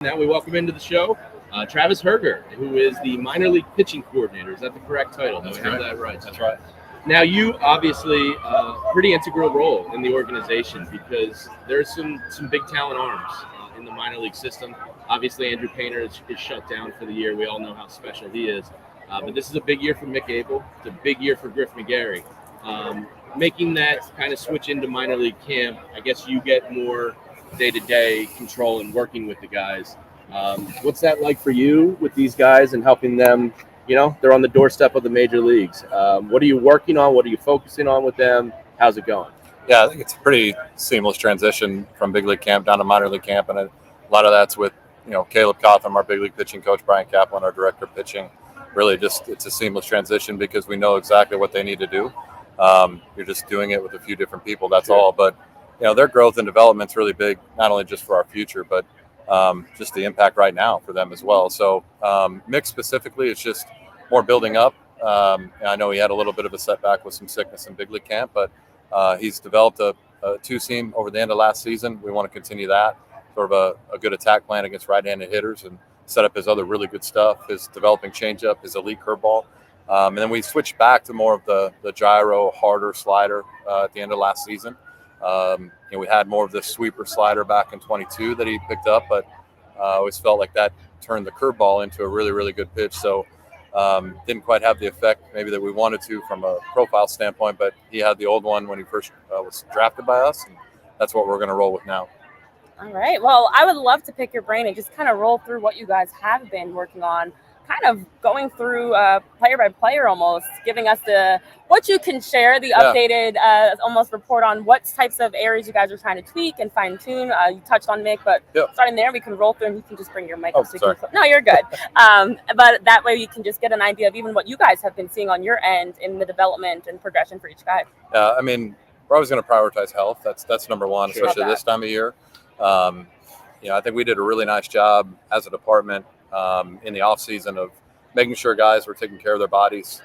Now we welcome into the show Travis Hergert, who is the minor league pitching coordinator. Is that the correct title? That's Do I have correct. that right? That's right. Now, you obviously pretty integral role in the organization because there's some big talent arms in the minor league system. Obviously, Andrew Painter is shut down for the year. We all know how special he is. But this is a big year for Mick Abel. It's a big year for Griff McGarry. Making that kind of switch into minor league camp, I guess you get more day-to-day control and working with the guys. What's that like for you with these guys and helping them? You know, they're on the doorstep of the major leagues. What are you working on? What are you focusing on with them? How's it going? Yeah, I think it's a pretty seamless transition from big league camp down to minor league camp, and a lot of that's with Caleb Cotham, our big league pitching coach, Brian Kaplan, our director of pitching. Really, just it's a seamless transition because we know exactly what they need to do. You're just doing it with a few different people. That's Sure. all. But their growth and development's really big, not only just for our future, but just the impact right now for them as well. So Mick specifically, it's just more building up. I know he had a little bit of a setback with some sickness in big league camp, but he's developed a two-seam over the end of last season. We want to continue that, sort of a good attack plan against right-handed hitters and set up his other really good stuff, his developing changeup, his elite curveball. And then we switched back to more of the gyro, harder slider at the end of last season. We had more of the sweeper slider back in 22 that he picked up, but I always felt like that turned the curveball into a really, really good pitch. So didn't quite have the effect maybe that we wanted to from a profile standpoint, but he had the old one when he first was drafted by us, and that's what we're going to roll with now. All right. Well, I would love to pick your brain and just kind of roll through what you guys have been working on, kind of going through player by player almost, giving us what you can share, the updated almost report on what types of areas you guys are trying to tweak and fine tune. You touched on Mick, but starting there, we can roll through and you can just bring your mic up. No, you're good. But that way you can just get an idea of even what you guys have been seeing on your end in the development and progression for each guy. Yeah, I mean, we're always going to prioritize health. That's number one, especially this time of year. I think we did a really nice job as a department in the off season of making sure guys were taking care of their bodies.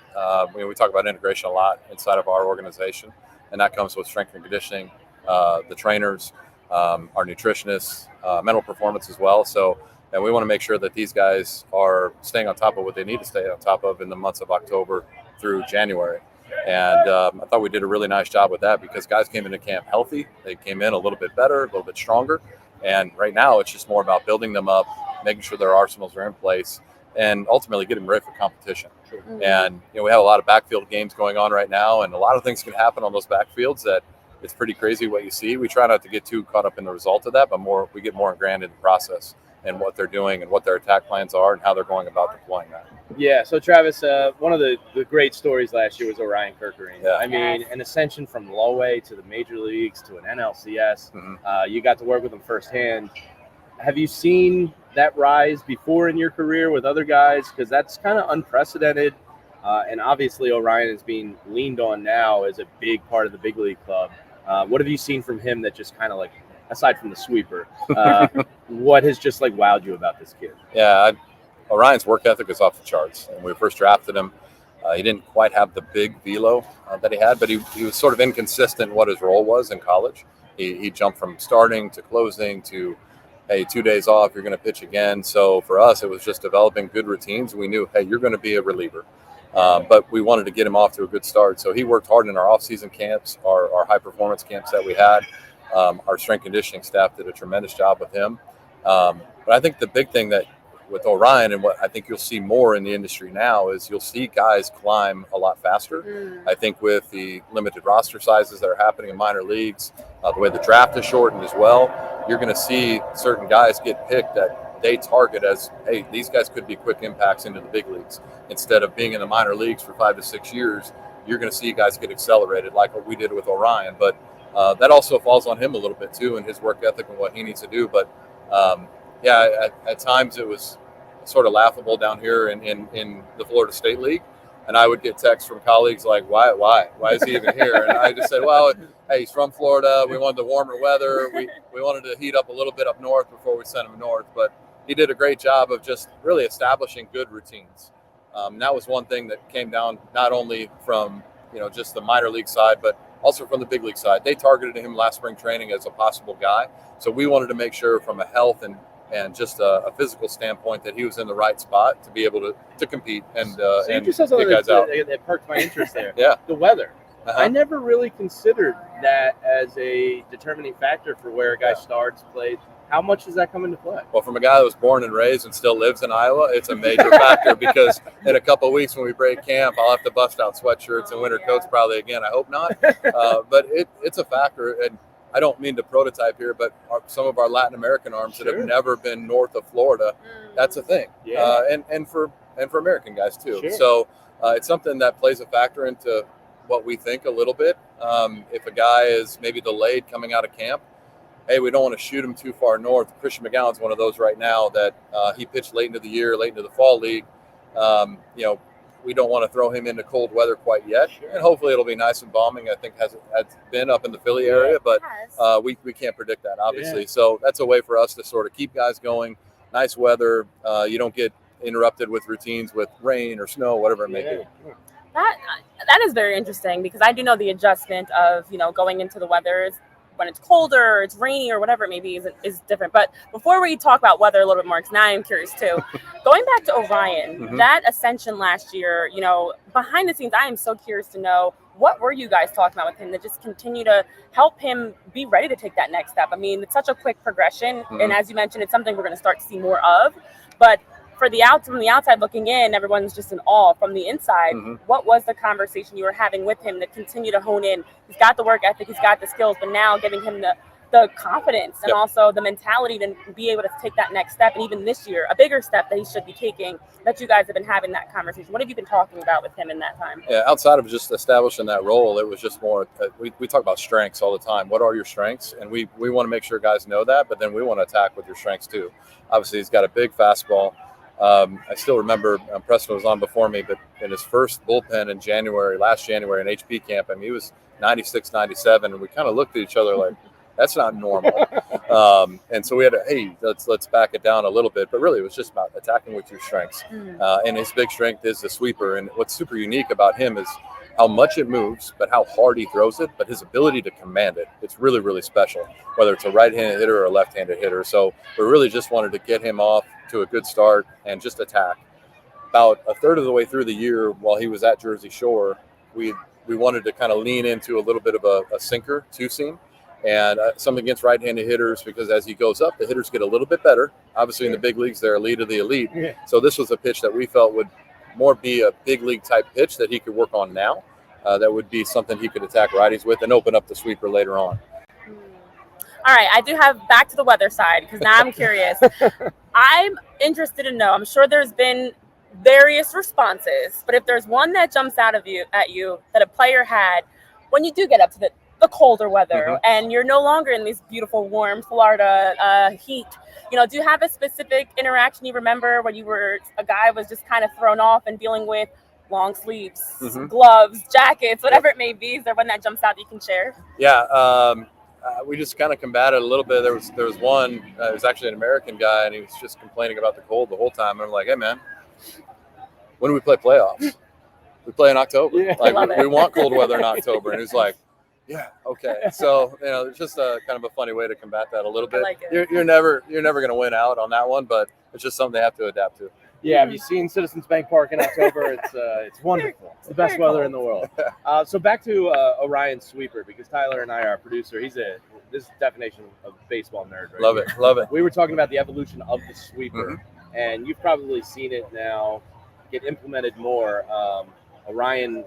We talk about integration a lot inside of our organization, and that comes with strength and conditioning, the trainers, our nutritionists, mental performance as well. So, and we want to make sure that these guys are staying on top of what they need to stay on top of in the months of October through January. And I thought we did a really nice job with that because guys came into camp healthy. They came in a little bit better, a little bit stronger. And right now it's just more about building them up, making sure their arsenals are in place, and ultimately getting ready for competition. Mm-hmm. And we have a lot of backfield games going on right now, and a lot of things can happen on those backfields that it's pretty crazy what you see. We try not to get too caught up in the result of that, but we get more ingrained in the process and what they're doing and what their attack plans are and how they're going about deploying that. Yeah, so Travis, one of the great stories last year was Orion Kerkering. Yeah. I mean, an ascension from low A to the major leagues to an NLCS. Mm-hmm. You got to work with him firsthand. Have you seen that rise before in your career with other guys? Because that's kind of unprecedented. And obviously Orion is being leaned on now as a big part of the big league club. What have you seen from him that just kind of like, aside from the sweeper, what has just like wowed you about this kid? Yeah, Orion's work ethic is off the charts. And when we first drafted him, he didn't quite have the big velo that he had, but he was sort of inconsistent in what his role was in college. He jumped from starting to closing to, hey, 2 days off, you're going to pitch again. So for us, it was just developing good routines. We knew, hey, you're going to be a reliever. But we wanted to get him off to a good start. So he worked hard in our off-season camps, our high-performance camps that we had. Our strength conditioning staff did a tremendous job with him. But I think the big thing that with Orion and what I think you'll see more in the industry now is you'll see guys climb a lot faster. I think with the limited roster sizes that are happening in minor leagues, the way the draft is shortened as well, you're going to see certain guys get picked that they target as, hey, these guys could be quick impacts into the big leagues. Instead of being in the minor leagues for 5 to 6 years, you're going to see guys get accelerated like what we did with Orion. But that also falls on him a little bit too and his work ethic and what he needs to do. But at times it was sort of laughable down here in the Florida State League. And I would get texts from colleagues like, why is he even here? And I just said, well, hey, he's from Florida. We wanted the warmer weather. We wanted to heat up a little bit up north before we sent him north. But he did a great job of just really establishing good routines. And that was one thing that came down not only from, just the minor league side, but also from the big league side. They targeted him last spring training as a possible guy. So we wanted to make sure from a health and and just a physical standpoint that he was in the right spot to be able to compete and So you and just said something get guys out. that perked my interest there. Yeah. The weather. Uh-huh. I never really considered that as a determining factor for where a guy starts, plays. How much does that come into play? Well, from a guy that was born and raised and still lives in Iowa, it's a major factor because in a couple of weeks when we break camp, I'll have to bust out sweatshirts and winter coats probably again. I hope not. But it's a factor. And I don't mean to prototype here, but some of our Latin American arms that have never been north of Florida, that's a thing. Yeah. And for American guys too. Sure. So it's something that plays a factor into what we think a little bit. If a guy is maybe delayed coming out of camp, hey, we don't want to shoot him too far north. Christian McGowan's one of those right now that he pitched late into the year, late into the fall league. We don't want to throw him into cold weather quite yet. Sure. And hopefully it'll be nice and balming. I think has been up in the Philly area, but we can't predict that, obviously. Yeah. So that's a way for us to sort of keep guys going. Nice weather. You don't get interrupted with routines with rain or snow, whatever it may be. That is very interesting because I do know the adjustment of, going into the weather when it's colder or it's rainy or whatever it may be is different. But before we talk about weather a little bit more, because now I'm curious too, going back to Orion, that ascension last year, behind the scenes, I am so curious to know, what were you guys talking about with him to just continue to help him be ready to take that next step? I mean, it's such a quick progression. And as you mentioned, it's something we're going to start to see more of. But from the outside looking in, everyone's just in awe. From the inside, what was the conversation you were having with him to continue to hone in? He's got the work ethic, he's got the skills, but now giving him the confidence and also the mentality to be able to take that next step. And even this year, a bigger step that he should be taking, that you guys have been having that conversation. What have you been talking about with him in that time? Yeah, outside of just establishing that role, it was just more, we talk about strengths all the time. What are your strengths? And we want to make sure guys know that, but then we want to attack with your strengths too. Obviously, he's got a big fastball. I still remember Preston was on before me, but in his first bullpen in last January in HP camp, he was 96, 97, and we kind of looked at each other like, that's not normal. And so we had to, hey, let's back it down a little bit. But really, it was just about attacking with your strengths. And his big strength is the sweeper. And what's super unique about him is how much it moves, but how hard he throws it, but his ability to command it. It's really, really special, whether it's a right-handed hitter or a left-handed hitter. So we really just wanted to get him off to a good start and just attack. About a third of the way through the year, while he was at Jersey Shore, we wanted to kind of lean into a little bit of a sinker, two-seam, and something against right-handed hitters, because as he goes up, the hitters get a little bit better. Obviously, in the big leagues, they're elite of the elite. So this was a pitch that we felt would more be a big league type pitch that he could work on now. That would be something he could attack righties with and open up the sweeper later on. All right, I do have back to the weather side because now I'm curious. I'm interested to know. I'm sure there's been various responses, but if there's one that jumps out at you that a player had when you do get up to the colder weather and you're no longer in these beautiful warm Florida heat, do you have a specific interaction you remember when a guy was just kind of thrown off and dealing with long sleeves, gloves, jackets, whatever it may be? Is there one that jumps out that you can share? Yeah. We just kind of combated a little bit. There was one, it was actually an American guy, and he was just complaining about the cold the whole time. And I'm like, hey, man, when do we play playoffs? We play in October. Yeah. We want cold weather in October. And he's like, yeah, okay. So, it's just a kind of a funny way to combat that a little bit. I like it. You're never going to win out on that one, but it's just something they have to adapt to. Yeah, have you seen Citizens Bank Park in October? It's wonderful. It's the best weather in the world. So back to Orion Sweeper, because Tyler and I, our producer, this definition of baseball nerd. Right Love here. it, love it. We were talking about the evolution of the sweeper, and you've probably seen it now get implemented more. Orion,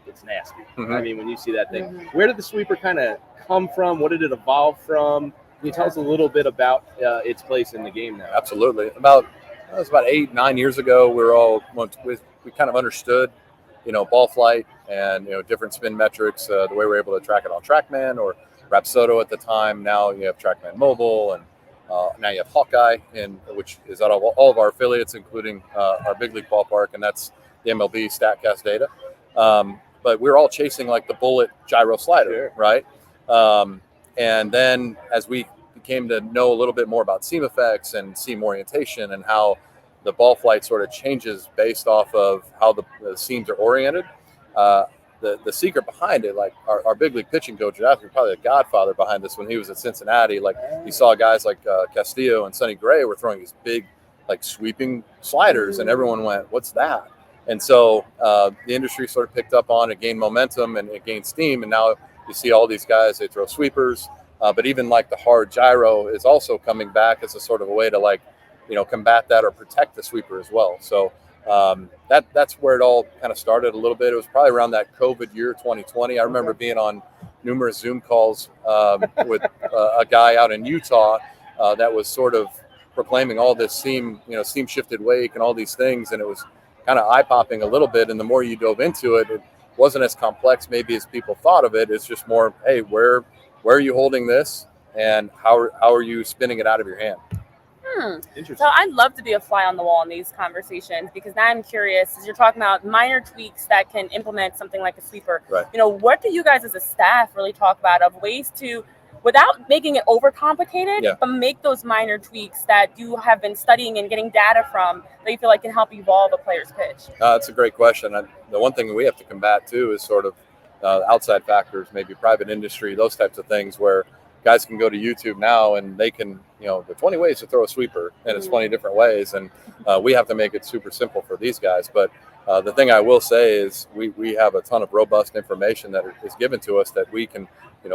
it's nasty. I mean, when you see that thing, where did the sweeper kind of come from? What did it evolve from? Can you tell us a little bit about its place in the game now? Absolutely. It was about 8-9 years ago. We kind of understood, ball flight and different spin metrics. The way we're able to track it on TrackMan or Rapsodo at the time. Now you have TrackMan Mobile, and now you have Hawkeye, which is out of all of our affiliates, including our big league ballpark, and that's the MiLB StatCast data. But we're all chasing like the bullet gyro slider, right? And then as we came to know a little bit more about seam effects and seam orientation and how the ball flight sort of changes based off of how the seams are oriented, the secret behind it, like our big league pitching coach, probably the godfather behind this when he was at Cincinnati. Like he saw guys like Castillo and Sonny Gray were throwing these big, like sweeping sliders, and everyone went, "What's that?" And so the industry sort of picked up on it, gained momentum, and it gained steam. And now you see all these guys, they throw sweepers, but even like the hard gyro is also coming back as a sort of a way to like, combat that or protect the sweeper as well. So that's where it all kind of started a little bit. It was probably around that COVID year, 2020. I remember being on numerous Zoom calls with a guy out in Utah that was sort of proclaiming all this seam shifted wake and all these things, and it was kind of eye-popping a little bit. And the more you dove into it, it wasn't as complex maybe as people thought of it. It's just more, hey, where are you holding this, and how are you spinning it out of your hand? Interesting. So I'd love to be a fly on the wall in these conversations, because now I'm curious, as you're talking about minor tweaks that can implement something like a sweeper, right. What do you guys as a staff really talk about of ways to, without making it overcomplicated, but make those minor tweaks that you have been studying and getting data from that you feel like can help evolve a player's pitch? That's a great question. The one thing we have to combat too is sort of outside factors, maybe private industry, those types of things where guys can go to YouTube now and they can, there are 20 ways to throw a sweeper, and it's 20 different ways. And we have to make it super simple for these guys. But the thing I will say is we have a ton of robust information that is given to us that we can,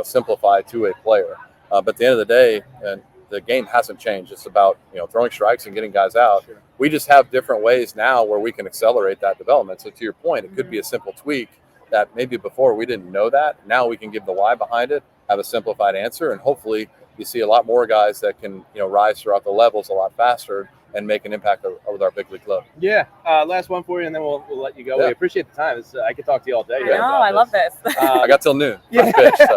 simplify to a player. But at the end of the day, and the game hasn't changed. It's about, throwing strikes and getting guys out. Sure. We just have different ways now where we can accelerate that development. So to your point, it could be a simple tweak that maybe before we didn't know that. Now we can give the why behind it, have a simplified answer, and hopefully you see a lot more guys that can, rise throughout the levels a lot faster and make an impact with our big league club. Yeah. Last one for you, and then we'll let you go. Yeah. We appreciate the time. I could talk to you all day. I know. I love this. I got till noon. Yeah. Pitch, so.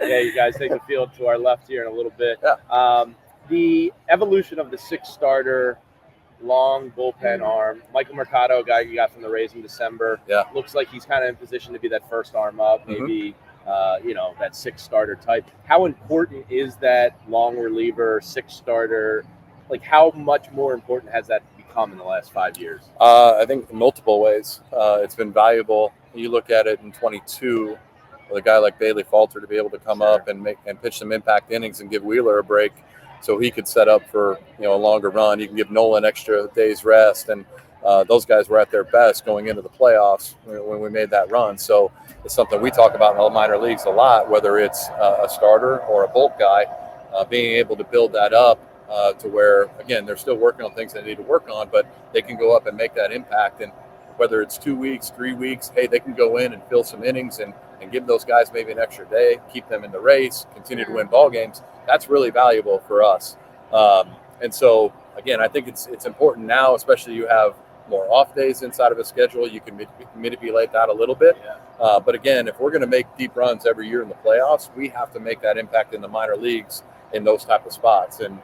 Yeah, you guys take the field to our left here in a little bit. Yeah. The evolution of the 6-starter long bullpen arm. Michael Mercado, a guy you got from the Rays in December. Yeah. Looks like he's kind of in position to be that first arm up, maybe that 6-starter type. How important is that long reliever 6-starter? Like, how much more important has that become in the last 5 years? I think in multiple ways. It's been valuable. You look at it in 22, with a guy like Bailey Falter to be able to come up and pitch some impact innings and give Wheeler a break, so he could set up for a longer run. You can give Nolan extra days rest, and those guys were at their best going into the playoffs when we made that run. So it's something we talk about in the minor leagues a lot, whether it's a starter or a bulk guy, being able to build that up to where, again, they're still working on things they need to work on, but they can go up and make that impact. And whether it's 2 weeks, 3 weeks, hey, they can go in and fill some innings and give those guys maybe an extra day, keep them in the race, continue to win ball games. That's really valuable for us. And so, again, I think it's important now, especially you have more off days inside of a schedule. You can manipulate that a little bit. Yeah. But again, if we're going to make deep runs every year in the playoffs, we have to make that impact in the minor leagues in those type of spots. And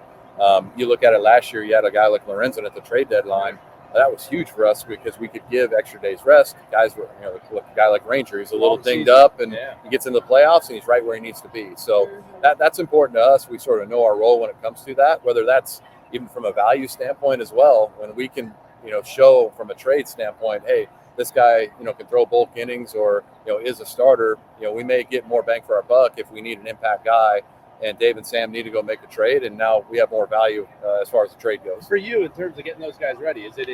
you look at it last year, you had a guy like Lorenzen at the trade deadline. That was huge for us because we could give extra days rest. Guys were, a guy like Ranger, he's a little dinged up, and he gets into the playoffs and he's right where he needs to be. So that's important to us. We sort of know our role when it comes to that, whether that's even from a value standpoint as well, when we can, show from a trade standpoint, hey, this guy, can throw bulk innings or, is a starter. We may get more bang for our buck if we need an impact guy. And Dave and Sam need to go make a trade, and now we have more value as far as the trade goes. For you, in terms of getting those guys ready, is it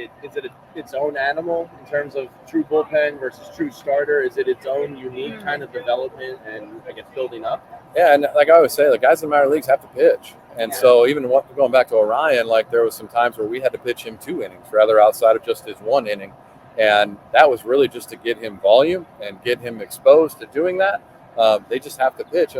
its own animal in terms of true bullpen versus true starter? Is it its own unique kind of development and, I guess, building up? Yeah, and like I always say, the guys in the minor leagues have to pitch. And so even going back to Orion, like there was some times where we had to pitch him 2 innings, rather outside of just his 1 inning. And that was really just to get him volume and get him exposed to doing that. They just have to pitch.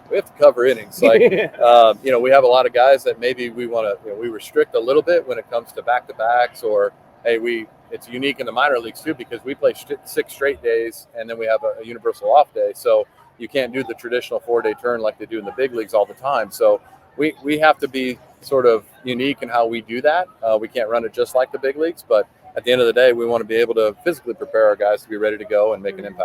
We have to cover innings. Like, we have a lot of guys that maybe we want to, we restrict a little bit when it comes to back-to-backs, or, hey, it's unique in the minor leagues too, because we play 6 straight days and then we have a universal off day. So you can't do the traditional 4-day turn like they do in the big leagues all the time. So we have to be sort of unique in how we do that. We can't run it just like the big leagues, but at the end of the day, we want to be able to physically prepare our guys to be ready to go and make an impact.